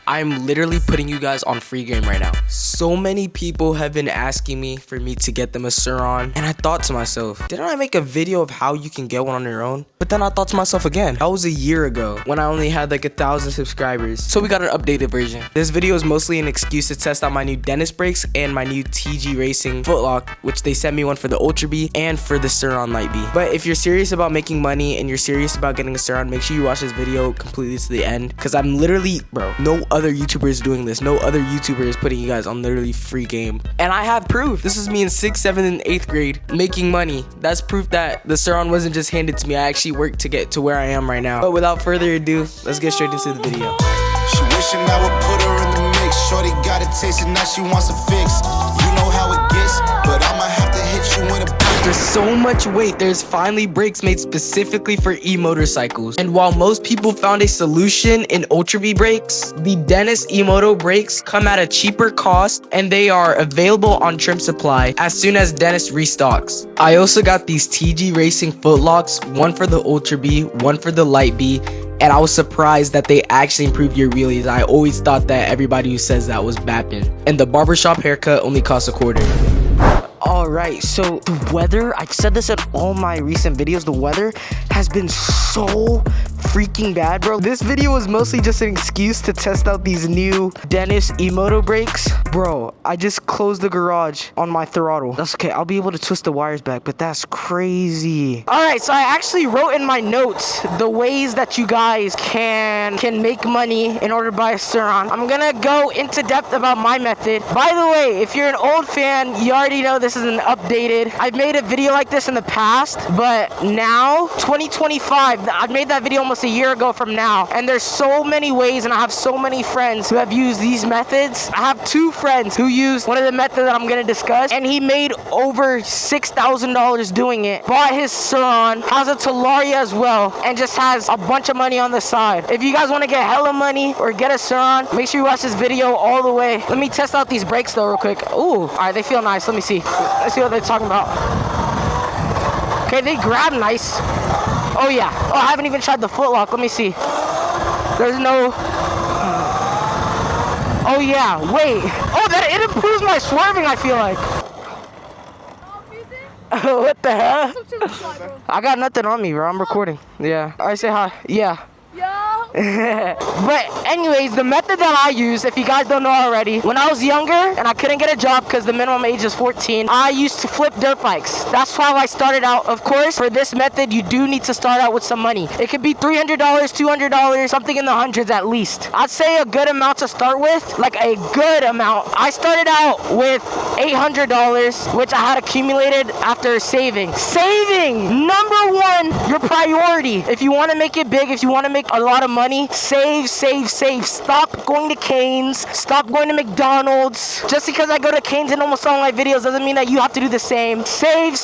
I'm literally putting you guys on free game right now. So many people have been asking me for me to get them a Surron, and I thought to myself, didn't I make a video of how you can get one on your own? But then I thought to myself again, that was a year ago when I only had like 1,000 subscribers. So we got an updated version. This video is mostly an excuse to test out my new Dennis brakes and my new TG Racing footlock, which they sent me one for the Ultra B and for the Surron Light B. But if you're serious about making money and you're serious about getting a Surron, make sure you watch this video completely to the end, because I'm literally, bro, no other YouTuber is doing this. No other YouTuber is putting you guys on literally free game. And I have proof. This is me in 6th, 7th, and 8th grade making money. That's proof that the Surron wasn't just handed to me. I actually worked to get to where I am right now. But without further ado, let's get straight into the video. She wishing I would put her in the mix. Shorty got a taste and now she wants a fix. You know how it gets, but I'ma have to hit you in a. There's so much weight. There's finally brakes made specifically for e-motorcycles. And while most people found a solution in Ultra B brakes, the Dennis E-Moto brakes come at a cheaper cost, and they are available on TRIMM supply as soon as Dennis restocks. I also got these TG Racing footlocks, one for the Ultra B, one for the Light B, and I was surprised that they actually improved your wheelies. I always thought that everybody who says that was bapping. And the barbershop haircut only costs $1/4. Alright, so the weather, I've said this in all my recent videos, the weather has been so freaking bad, bro. This video was mostly just an excuse to test out these new Dennis E-Moto brakes. Bro, I just closed the garage on my throttle. That's okay, I'll be able to twist the wires back, but that's crazy. Alright, so I actually wrote in my notes the ways that you guys can make money in order to buy a Surron. I'm gonna go into depth about my method. By the way, if you're an old fan, you already know this is an updated. I've made a video like this in the past, but now 2025, I made that video almost a year ago from now, and there's so many ways, and I have so many friends who have used these methods. I have 2 friends who used one of the methods that I'm going to discuss, and he made over $6,000 doing it. Bought his Surron, has a Talaria as well, and just has a bunch of money on the side. If you guys want to get hella money or get a Surron, make sure you watch this video all the way. Let me test out these brakes though real quick. Ooh, all right, they feel nice. Let me see. Let's see what they're talking about. Okay, they grab nice. Oh yeah. Oh, I haven't even tried the footlock. Let me see. There's no. Oh yeah. Wait. Oh, that it improves my swerving, I feel like. What the hell? I got nothing on me, bro. I'm recording. Yeah. I say hi. Yeah. But anyways, the method that I use, if you guys don't know already, when I was younger and I couldn't get a job because the minimum age is 14, I used to flip dirt bikes. That's how I started out. Of course, for this method, you do need to start out with some money. It could be $300, $200, something in the hundreds at least. I'd say a good amount to start with, like a good amount. I started out with $800, which I had accumulated after saving. Saving! Number one, your priority. If you want to make it big, if you want to make a lot of money, save. Stop going to Cane's. Stop going to McDonald's. Just because I go to Cane's in almost all my videos doesn't mean that you have to do the same. Save.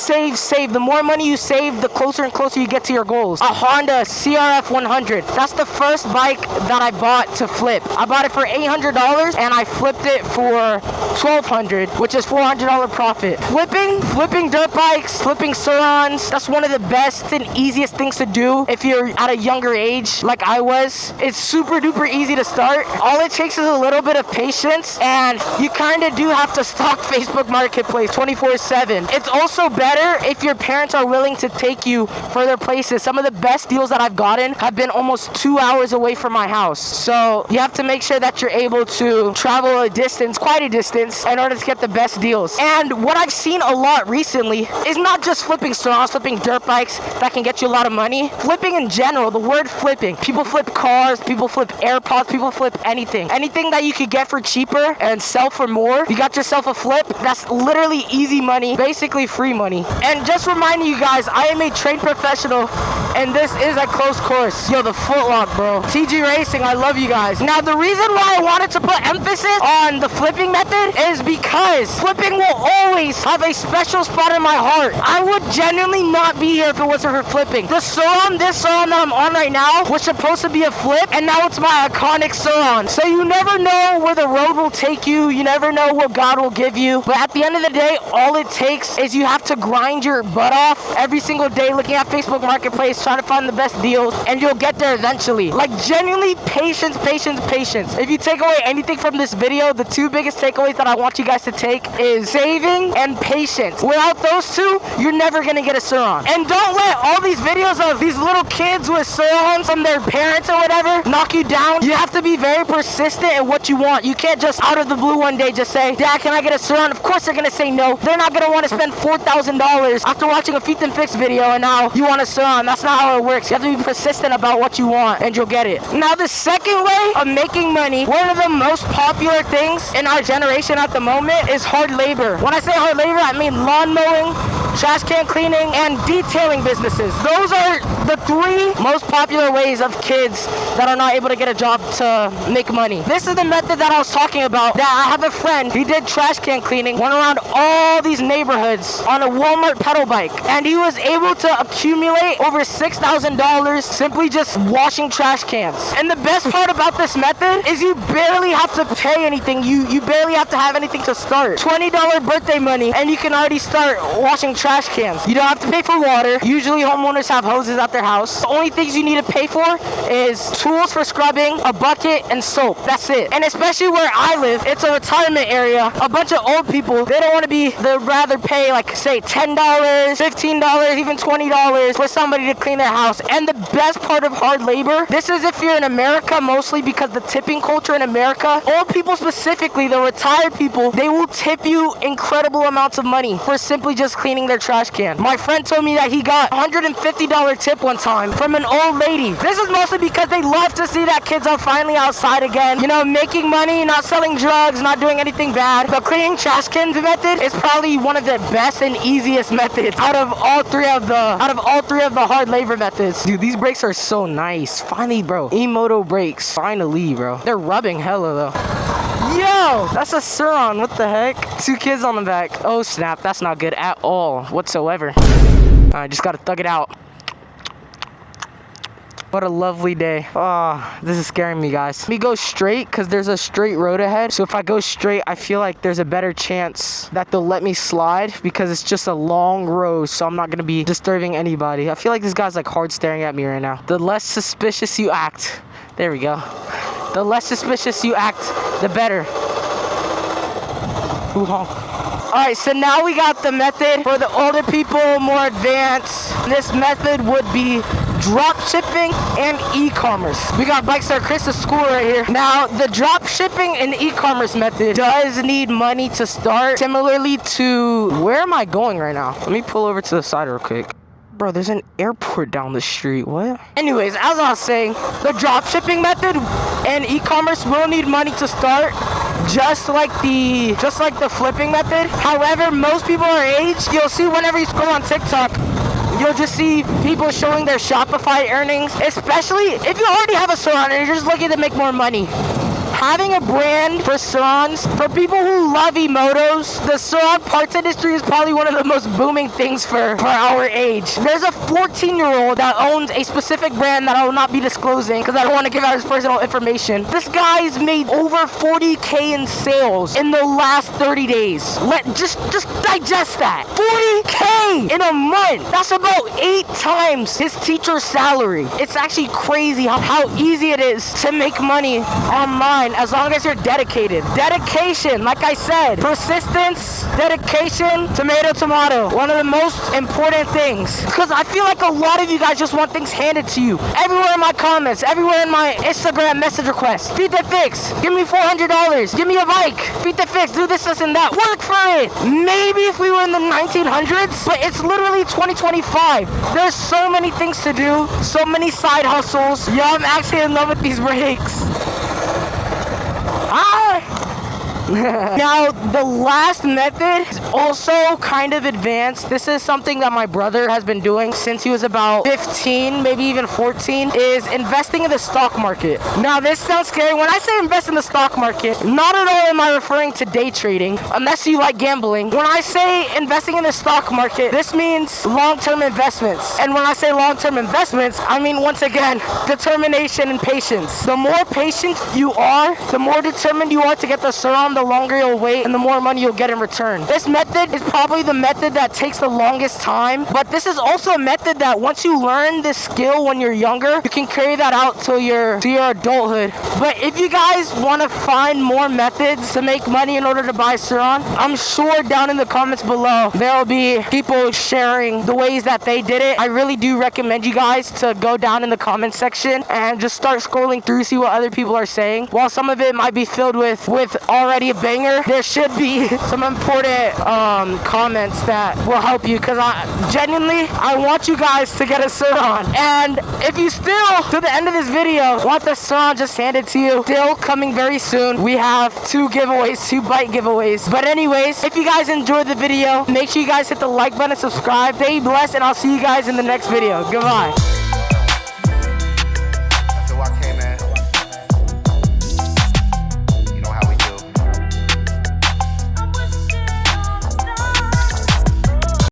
The more money you save, the closer and closer you get to your goals. A Honda CRF 100. That's the first bike that I bought to flip. I bought it for $800 and I flipped it for $1,200, which is $400 profit. Flipping dirt bikes, flipping Surrons, that's one of the best and easiest things to do if you're at a younger age like I was. It's super duper easy to start. All it takes is a little bit of patience, and you kind of do have to stock Facebook Marketplace 24/7. It's also better if your parents are willing to take you further places. Some of the best deals that I've gotten have been almost 2 hours away from my house. So you have to make sure that you're able to travel a distance, quite a distance, in order to get the best deals. And what I've seen a lot recently is not just flipping Surrons, flipping dirt bikes that can get you a lot of money. Flipping in general, the word flipping. People flip cars, people flip AirPods, people flip anything. Anything that you could get for cheaper and sell for more, you got yourself a flip. That's literally easy money, basically free money. And just reminding you guys, I am a trained professional, and this is a close course. Yo, the footlock, bro. TG Racing, I love you guys. Now, the reason why I wanted to put emphasis on the flipping method is because flipping will always have a special spot in my heart. I would genuinely not be here if it wasn't for flipping. This Surron that I'm on right now was supposed to be a flip, and now it's my iconic Surron. So you never know where the road will take you. You never know what God will give you. But at the end of the day, all it takes is you have to grind your butt off every single day looking at Facebook Marketplace, try to find the best deals, and you'll get there eventually. Like, genuinely, patience, patience, patience. If you take away anything from this video, the two biggest takeaways that I want you guys to take is saving and patience. Without those two, you're never gonna get a Surron. And don't let all these videos of these little kids with Surrons from their parents or whatever knock you down. You have to be very persistent in what you want. You can't just out of the blue one day just say, Dad, can I get a Surron? Of course they're gonna say no. They're not gonna want to spend $4,000 after watching a TRIMM video and now you want a Surron. That's not how it works. You have to be persistent about what you want and you'll get it. Now the second way of making money, one of the most popular things in our generation at the moment is hard labor. When I say hard labor, I mean lawn mowing, trash can cleaning, and detailing businesses. Those are the three most popular ways of kids that are not able to get a job to make money. This is the method that I was talking about. That I have a friend, he did trash can cleaning, went around all these neighborhoods on a Walmart pedal bike, and he was able to accumulate over $6,000 simply just washing trash cans. And the best part about this method is you barely have to pay anything. You barely have to have anything to start. $20 birthday money, and you can already start washing trash cans. You don't have to pay for water. Usually homeowners have hoses at their house. The only things you need to pay for is tools for scrubbing, a bucket, and soap. That's it. And especially where I live, it's a retirement area. A bunch of old people, they don't want to be, they'd rather pay like say $10, $15, even $20 for somebody to clean their house. And the best part of hard labor, this is if you're in America, mostly because the tipping culture in America, old people specifically, the retired people, they will tip you incredible amounts of money for simply just cleaning their trash can. My friend told me that he got a $150 tip one time from an old lady. This is mostly because they love to see that kids are finally outside again, you know, making money, not selling drugs, not doing anything bad. The cleaning trash cans method is probably one of the best and easiest methods out of all three of the hard labor methods. Dude, these brakes are so nice. Finally, bro. E-moto brakes. Finally, bro. They're rubbing hella though. Yo, that's a Surron. What the heck? Two kids on the back. Oh snap, that's not good at all whatsoever. I just gotta thug it out. What a lovely day. Oh, this is scaring me, guys. Let me go straight because there's a straight road ahead. So if I go straight, I feel like there's a better chance that they'll let me slide because it's just a long road. So I'm not going to be disturbing anybody. I feel like this guy's like hard staring at me right now. The less suspicious you act. There we go. The less suspicious you act, the better. Ooh, honk. Alright, so now we got the method for the older people, more advanced. This method would be drop shipping and e-commerce. We got Bike Star Chris's school right here. Now, the drop shipping and e-commerce method does need money to start. Similarly to, where am I going right now? Let me pull over to the side real quick. Bro, there's an airport down the street. What? Anyways, as I was saying, the drop shipping method and e-commerce will need money to start. Just like the flipping method. However, most people our age, you'll see whenever you scroll on TikTok, you'll just see people showing their Shopify earnings, especially if you already have a Surron and you're just looking to make more money. Having a brand for Surrons, for people who love e-motos, the Surron parts industry is probably one of the most booming things for our age. There's a 14-year-old that owns a specific brand that I will not be disclosing because I don't want to give out his personal information. This guy's made over $40K in sales in the last 30 days. Just digest that. $40K in a month. That's about 8 times his teacher's salary. It's actually crazy how easy it is to make money online as long as you're dedicated. Dedication, like I said, persistence, dedication, tomato. One of the most important things. Because I feel like a lot of you guys just want things handed to you. Everywhere in my comments, everywhere in my Instagram message requests. THEFIX, give me $400. Give me a bike. THEFIX, do this and that. Work for it. Maybe if we were in the 1900s, but it's literally 2025. There's so many things to do, so many side hustles. Yo, I'm actually in love with these brakes. Now, the last method is also kind of advanced. This is something that my brother has been doing since he was about 15, maybe even 14, is investing in the stock market. Now, this sounds scary. When I say invest in the stock market, not at all am I referring to day trading, unless you like gambling. When I say investing in the stock market, this means long-term investments. And when I say long-term investments, I mean, once again, determination and patience. The more patient you are, the more determined you are to get the Surron, the the longer you'll wait and the more money you'll get in return. This method is probably the method that takes the longest time, but this is also a method that once you learn this skill when you're younger, you can carry that out to your adulthood. But if you guys want to find more methods to make money in order to buy Surron, I'm sure down in the comments below there will be people sharing the ways that they did it. I really do recommend you guys to go down in the comment section and just start scrolling through, see what other people are saying. While some of it might be filled with already a banger, there should be some important comments that will help you, because I want you guys to get a Surron. And if you still, to the end of this video, want the Surron just handed to you, still coming very soon. We have 2 giveaways, 2 bike giveaways. But anyways, if you guys enjoyed the video, make sure you guys hit the like button, subscribe. Stay blessed, and I'll see you guys in the next video. Goodbye.